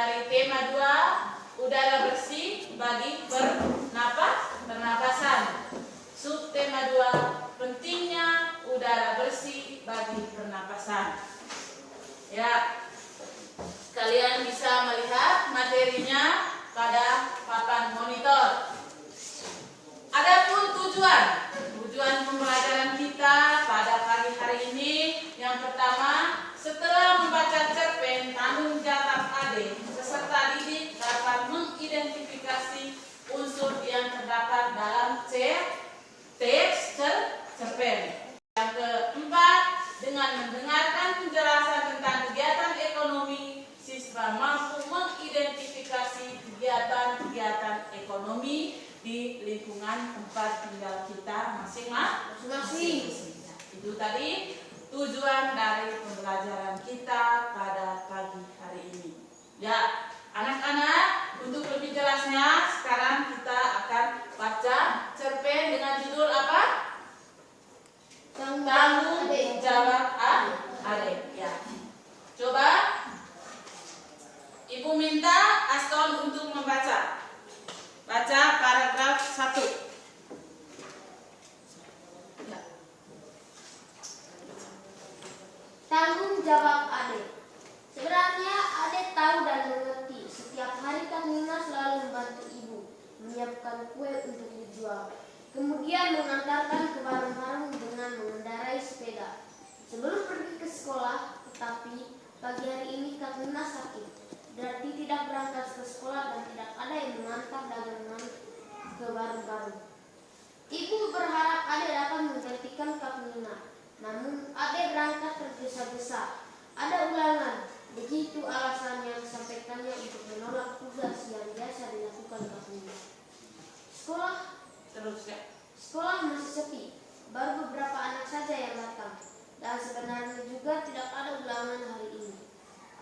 dari tema 2, udara bersih bagi pernapasan. Subtema 2, pentingnya udara bersih bagi pernapasan. Ya, kalian bisa melihat materinya pada papan monitor. Adapun tujuan pembelajaran kita pada pagi hari ini, yang pertama, setelah membaca cerpen tanggung jawab adik, peserta didik dapat mengidentifikasi unsur yang terdapat dalam teks cerpen. Yang keempat, dengan mendengarkan penjelasan tentang kegiatan ekonomi, siswa mampu mengidentifikasi kegiatan-kegiatan ekonomi di lingkungan tempat tinggal kita masing-masing. Itu tadi tujuan dari pembelajaran kita pada pagi hari ini. Ya, anak-anak, untuk lebih jelasnya sekarang kita akan baca cerpen dengan judul apa? Tanggung jawab adik. Ya. Coba Ibu minta Aston untuk membaca. Baca paragraf 1. Ya. Tanggung jawab adik. Sebenarnya adik tahu dan mengerti. Setiap hari Kak Nina selalu membantu ibu menyiapkan kue untuk dijual. Kemudian mengantarkan ke warung-warung dengan mengendarai sepeda. Sebelum pergi ke sekolah, tetapi pagi hari ini Kak Nina sakit. Berarti tidak berangkat ke sekolah dan tidak ada yang mengantar dagangan ke warung-warung. Ibu berharap adik dapat menggantikan Kak Nina. Namun adik berangkat tergesa-gesa. Ada ulangan. Begitu alasan yang disampaikannya untuk menolak tugas yang biasa dilakukan Kak Nina. Sekolah masih sepi. Baru beberapa anak saja yang datang. Dan sebenarnya juga tidak ada ulangan hari ini.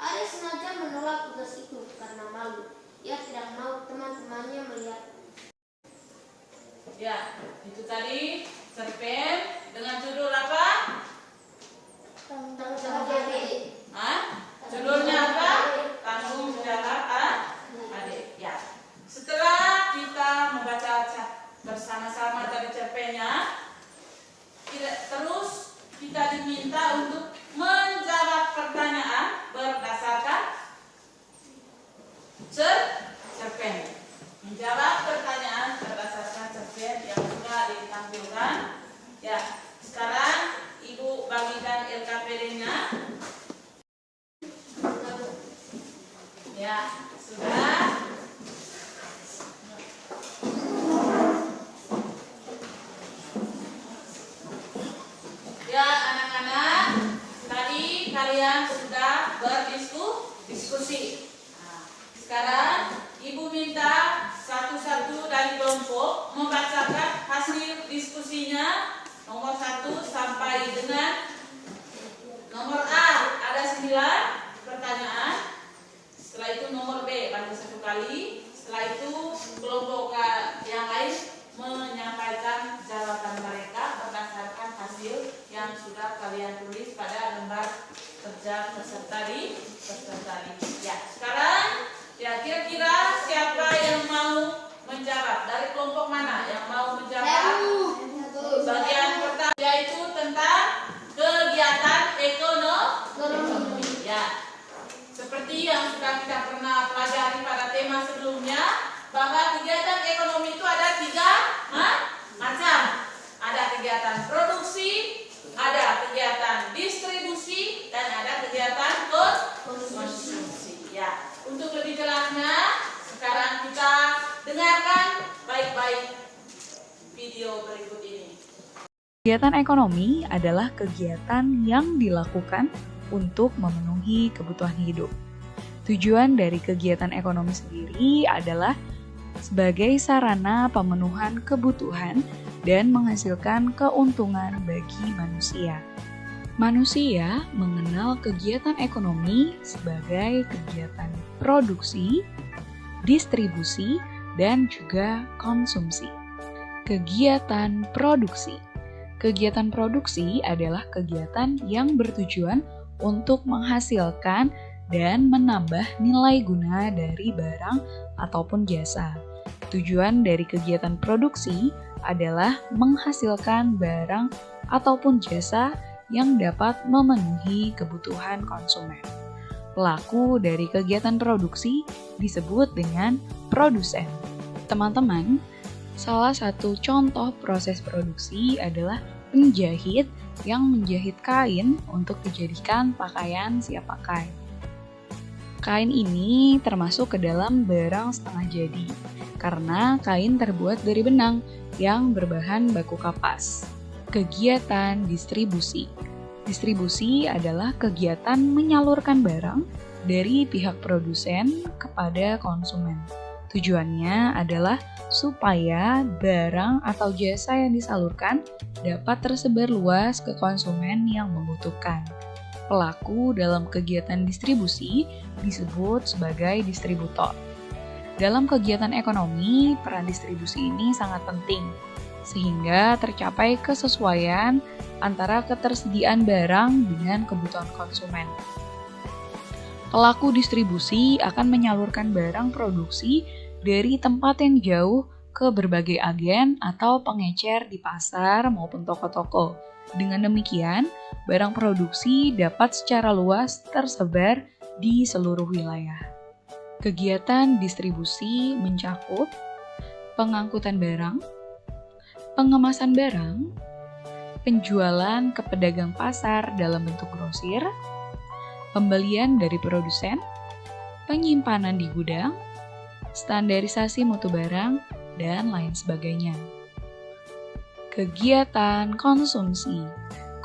Adik sengaja menolak tugas itu karena malu. Ia tidak mau teman-temannya melihat. Ya, itu tadi cerpen dengan judul apa? Tanggung jawab adik. Judulnya apa? Tanggung jawab adik. Ya. Setelah kita membaca bersama-sama dari cerpennya, terus kita diminta untuk menjawab pertanyaan berdasarkan cerpen. Menjawab pertanyaan berdasarkan cerpen yang sudah ditampilkan. Ya, sekarang Ibu bagikan LKPD-nya. Ya, sudah. Ya, anak-anak, tadi kalian sudah berdiskusi. Nah, sekarang Ibu minta satu-satu dari kelompok membacakan hasil diskusinya nomor 1 sampai dengan nomor A. Ada 9 pertanyaan. Setelah itu nomor B baca 1 kali. Setelah itu kelompok yang lain menyampaikan jawaban mereka berdasarkan hasil yang sudah kalian tulis pada lembar kerja peserta didik. Ya, sekarang ya kira-kira siapa yang mau menjawab? Dari kelompok mana yang mau menjawab? Bagian pertama yaitu tentang kegiatan ekonomi. Ya. Seperti yang sudah kita pernah pelajari pada tema sebelumnya, bahwa kegiatan ekonomi itu ada 3 macam. Ada kegiatan produksi, ada kegiatan distribusi, dan ada kegiatan konsumsi. Ya, untuk lebih jelasnya, sekarang kita dengarkan baik-baik video berikut ini. Kegiatan ekonomi adalah kegiatan yang dilakukan untuk memenuhi kebutuhan hidup. Tujuan dari kegiatan ekonomi sendiri adalah sebagai sarana pemenuhan kebutuhan dan menghasilkan keuntungan bagi manusia. Manusia mengenal kegiatan ekonomi sebagai kegiatan produksi, distribusi, dan juga konsumsi. Kegiatan produksi. Kegiatan produksi adalah kegiatan yang bertujuan untuk menghasilkan dan menambah nilai guna dari barang ataupun jasa. Tujuan dari kegiatan produksi adalah menghasilkan barang ataupun jasa yang dapat memenuhi kebutuhan konsumen. Pelaku dari kegiatan produksi disebut dengan produsen. Teman-teman, salah satu contoh proses produksi adalah penjahit yang menjahit kain untuk dijadikan pakaian siap pakai. Kain ini termasuk ke dalam barang setengah jadi, karena kain terbuat dari benang yang berbahan baku kapas. Kegiatan distribusi. Distribusi adalah kegiatan menyalurkan barang dari pihak produsen kepada konsumen. Tujuannya adalah supaya barang atau jasa yang disalurkan dapat tersebar luas ke konsumen yang membutuhkan. Pelaku dalam kegiatan distribusi disebut sebagai distributor. Dalam kegiatan ekonomi, peran distribusi ini sangat penting, sehingga tercapai kesesuaian antara ketersediaan barang dengan kebutuhan konsumen. Pelaku distribusi akan menyalurkan barang produksi dari tempat yang jauh ke berbagai agen atau pengecer di pasar maupun toko-toko. Dengan demikian, barang produksi dapat secara luas tersebar di seluruh wilayah. Kegiatan distribusi mencakup pengangkutan barang, pengemasan barang, penjualan ke pedagang pasar dalam bentuk grosir, pembelian dari produsen, penyimpanan di gudang, standarisasi mutu barang, dan lain sebagainya. Kegiatan konsumsi.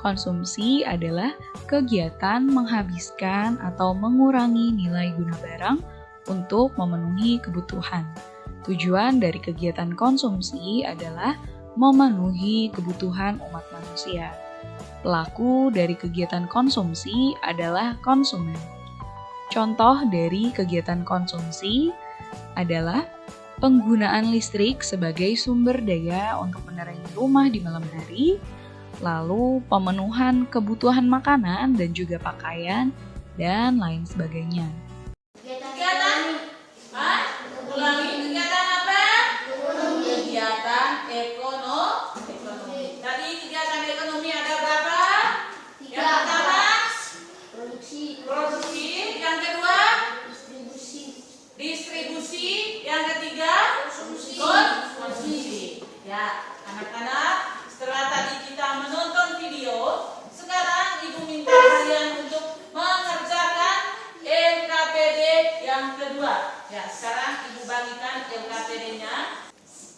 Konsumsi adalah kegiatan menghabiskan atau mengurangi nilai guna barang untuk memenuhi kebutuhan. Tujuan dari kegiatan konsumsi adalah memenuhi kebutuhan umat manusia. Pelaku dari kegiatan konsumsi adalah konsumen. Contoh dari kegiatan konsumsi adalah penggunaan listrik sebagai sumber daya untuk menerangi rumah di malam hari, lalu pemenuhan kebutuhan makanan dan juga pakaian, dan lain sebagainya. Kegiatan? Ulangi, kegiatan apa? Kegiatan ekonomi. Tadi kegiatan ekonomi ada berapa? Yang pertama, produksi. Yang kedua, distribusi. Yang ketiga, konsumsi. Ya, anak-anak, setelah tadi kita menonton video, sekarang Ibu minta kalian untuk mengerjakan LKPD yang kedua. Ya, sekarang Ibu bagikan LKPD-nya.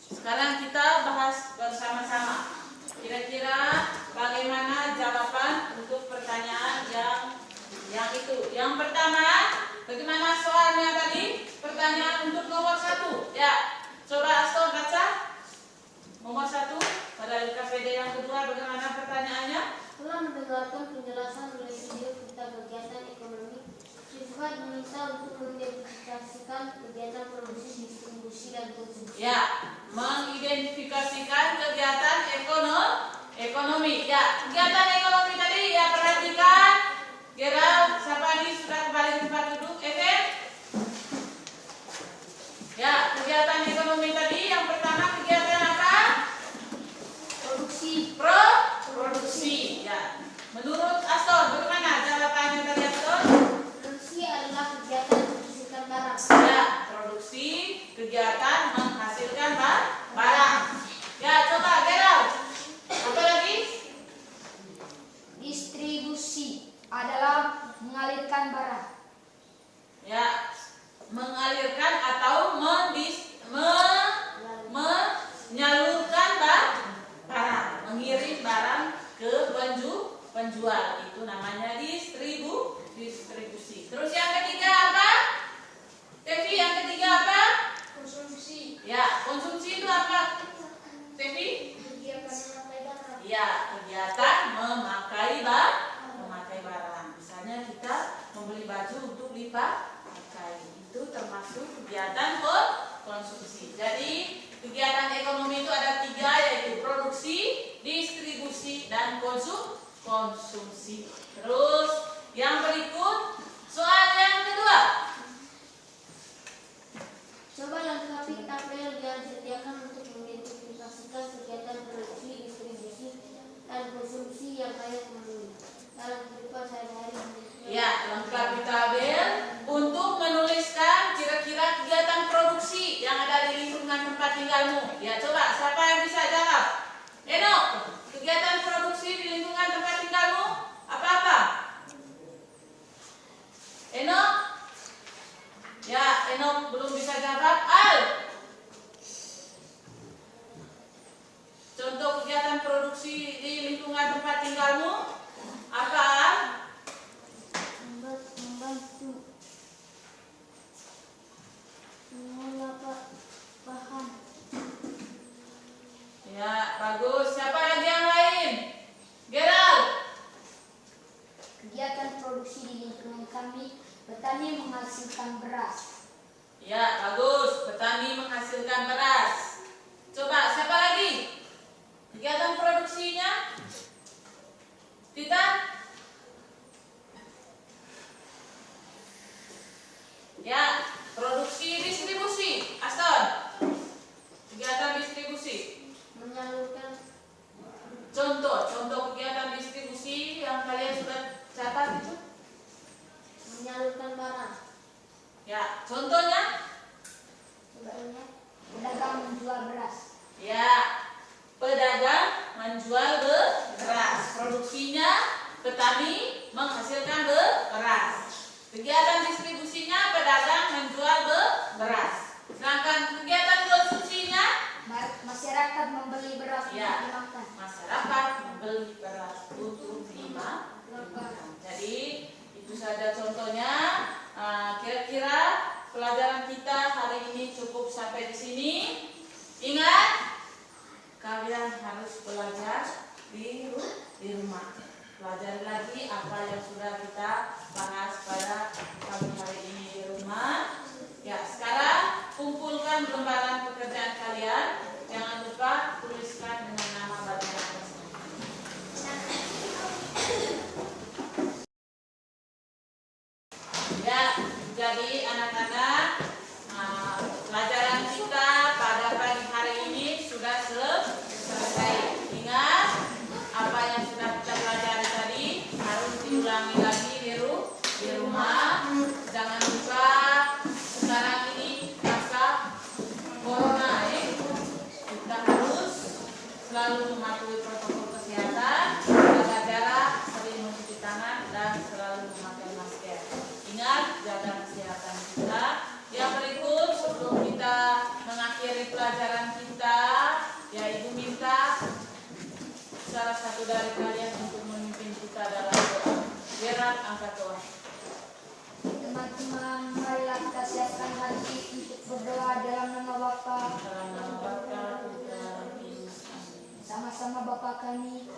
Sekarang kita bahas bersama-sama. Kira-kira bagaimana jawaban untuk pertanyaan yang itu. Yang pertama, bagaimana soalnya tadi? Pertanyaan untuk nomor 1. Ya, coba Aston baca. Nomor 1 pada LKPD yang kedua, bagaimana pertanyaannya? Setelah mendengarkan penjelasan oleh video tentang kegiatan ekonomi, siswa diminta untuk mengidentifikasikan kegiatan produksi, distribusi, dan konsumsi. Ya, mengidentifikasikan kegiatan ekonomi. Ya, kegiatan ekonomi tadi ya perhatikan. Gerald, siapa nih sudah kembali ke tempat duduk? Evan? Ya, kegiatan ekonomi tadi yang pertama kegiatan apa? Produksi. Ya. Menurut Aston, bagaimana jawabannya tadi Aston? Produksi adalah kegiatan menghasilkan barang. Ya, produksi kegiatan menghasilkan barang. Ya, coba Gerald. Apa lagi? Distribusi adalah mengalirkan barang. Ya, mengalirkan atau menyalurkan barang, mengirim barang ke penjual. Itu namanya distribusi. Terus yang ketiga apa? Tevi, yang ketiga apa? Konsumsi. Ya, konsumsi itu apa? Tevi? Kegiatan memakai barang. Ya, kegiatan memakai barang. Misalnya kita membeli baju untuk dipakai. Itu termasuk kegiatan konsumsi. Jadi kegiatan ekonomi itu ada 3, yaitu produksi, distribusi, dan konsumsi. Terus yang berikut Soal yang kedua. Coba lengkapi tabel yang disediakan untuk mengidentifikasikan kegiatan produksi, distribusi, dan konsumsi yang layak memenuhi dalam kehidupan sehari-hari. Ya, lengkapi tabel untuk menuliskan kira-kira kegiatan produksi yang ada di lingkungan tempat tinggalmu. Ya, coba siapa yang bisa jawab? Eno, kegiatan produksi di lingkungan tempat tinggalmu apa-apa? Eno? Ya, Eno belum bisa jawab. Al, contoh kegiatan produksi di lingkungan tempat tinggalmu apa, Al? Membantu mengolah bahan. Ya, bagus. Siapa lagi yang lain? Gerald. Kegiatan produksi di lingkungan kami, petani menghasilkan beras. Ya, bagus. Petani menghasilkan beras. Coba, siapa lagi? Kegiatan produksinya? Tita? Ya, produksi distribusi. Aston. Kegiatan distribusi. Menyalurkan Contoh kegiatan distribusi yang kalian sudah catat itu? menyalurkan barang. Ya, contohnya? Contohnya, pedagang menjual beras. Ya, pedagang menjual beras. Produksinya petani menghasilkan beras. Kegiatan distribusinya pedagang menjual beras. Sedangkan kegiatan konsumsinya Masyarakat membeli beras Ya. untuk dimakan. masyarakat membeli beras untuk dimakan. Jadi itu saja contohnya. Kira-kira pelajaran kita hari ini cukup sampai di sini. Ingat, kalian harus belajar di rumah. Pelajari lagi apa yang sudah kita bahas pada pagi hari ini di rumah. Ya, sekarang kumpulkan lembaran pekerjaan kalian. Jangan lupa tuliskan dengan nama bagian masing-masing. Ya, jadi anak-anak, pelajaran kita pada pagi hari ini sudah selesai. Ingat, apa yang sudah kita pelajari tadi harus diulangi lagi di rumah. Jangan lupa sekarang ini masa corona, kita harus selalu mematuhi protokol kesehatan, jaga jarak, sering mencuci tangan, dan selalu memakai masker. Ingat, jaga kesehatan kita. Yang berikut sebelum kita mengakhiri pelajaran kita, ya Ibu minta salah satu dari kalian untuk memimpin kita dalam doa. Gerard, angkat doa. Teman-teman, marilah kita siapkan hati untuk berdoa dalam nama Bapa. Dalam nama Bapa, Putra, dan Yesus. Amin. Sama-sama Bapa kami,